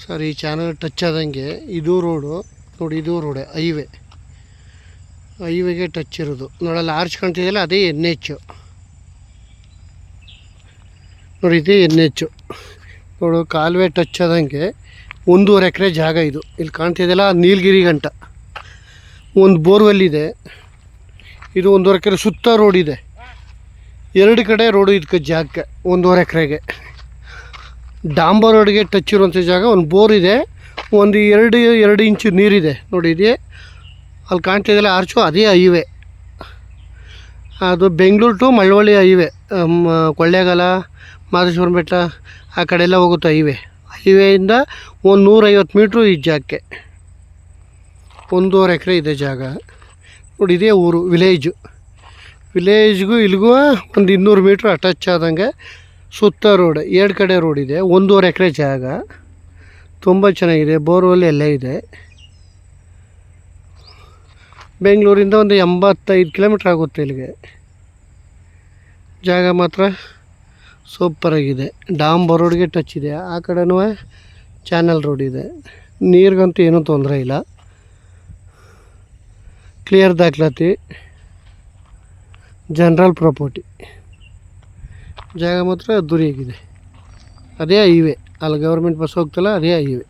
Sir ಈ channel touch ಆದಂಗೆ ಇದು ರೋಡು ನೋಡಿ, ಇದು ರೋಡೆ ಹೈವೇಗೆ ಟಚ್ ಇರೋದು ನೋಡಲ್ಲ. ಆರ್ಚ್ ಕಾಣ್ತಿದೆಯಲ್ಲ ಅದೇ NH ನೋಡಿ, ಇದೇ NH ನೋಡು. ಕಾಲುವೆ ಟಚ್ ಆದಂಗೆ 1.5 ಎಕರೆ ಜಾಗ ಇದು. ಇಲ್ಲಿ ಕಾಣ್ತಿದೆಯಲ್ಲ ನೀಲಗಿರಿ ಗಂಟ ಒಂದು ಬೋರ್ವೆಲ್ ಇದೆ. ಇದು 1.5 ಎಕರೆ ಸುತ್ತ ರೋಡ್ ಇದೆ. 2 ಕಡೆ ರೋಡು ಇದಕ್ಕೆ ಜಾಗಕ್ಕೆ 1.5 ಎಕರೆಗೆ. ಡಾಂಬರ್ ರೋಡ್ಗೆ ಟಚ್ ಇರುವಂಥ ಜಾಗ. ಒಂದು ಬೋರ್ ಇದೆ, ಒಂದು 2 ಇಂಚು ನೀರಿದೆ ನೋಡಿ. ಇದೆ ಅಲ್ಲಿ ಕಾಣ್ತಿದೆಯಲ್ಲ ಆರ್ಚು, ಅದೇ ಹೈವೇ. ಅದು ಬೆಂಗಳೂರು ಟು ಮಳವಳ್ಳಿ ಹೈವೇ, ಕೊಳ್ಳೇಗಾಲ, ಮಾದೇಶ್ವರ ಬೆಟ್ಟ ಆ ಕಡೆ ಎಲ್ಲ ಹೋಗುತ್ತೆ ಹೈವೇಯಿಂದ ಒಂದು 150 ಮೀಟ್ರು ಈ ಜಾಗಕ್ಕೆ. 1.5 ಎಕರೆ ಇದೆ ಜಾಗ ನೋಡಿ. ಇದೇ ಊರು, ವಿಲೇಜ್ಗೂ ಇಲ್ಲಿಗೂ ಒಂದು 200 ಮೀಟ್ರ್ ಅಟ್ಯಾಚ್ ಆದಂಗೆ ಸುತ್ತ ರೋಡ್. 2 ಕಡೆ ರೋಡ್ ಇದೆ. 1.5 ಎಕರೆ ಜಾಗ ತುಂಬ ಚೆನ್ನಾಗಿದೆ. ಬೋರ್ವೆಲ್ ಎಲ್ಲ ಇದೆ. ಬೆಂಗಳೂರಿಂದ ಒಂದು 85 ಕಿಲೋಮೀಟ್ರ್ ಆಗುತ್ತೆ ಇಲ್ಲಿಗೆ. ಜಾಗ ಮಾತ್ರ ಸೂಪರಾಗಿದೆ. ಡಾಂಬರ್ ರೋಡ್ಗೆ ಟಚ್ ಇದೆ. ಆ ಕಡೆನೂ ಚಾನಲ್ ರೋಡ್ ಇದೆ. ನೀರಿಗಂತೂ ಏನೂ ತೊಂದರೆ ಇಲ್ಲ. ಕ್ಲಿಯರ್ ದಾಖಲಾತಿ, ಜನರಲ್ ಪ್ರಾಪರ್ಟಿ. ಜಾಗ ಮಾತ್ರ ಅದ್ದೂರಿಯಾಗಿದೆ. ಅದೇ ಹೈವೇ, ಅಲ್ಲಿ ಗೌರ್ಮೆಂಟ್ ಬಸ್ ಹೋಗ್ತಲ್ಲ, ಅದೇ ಹೈವೇ.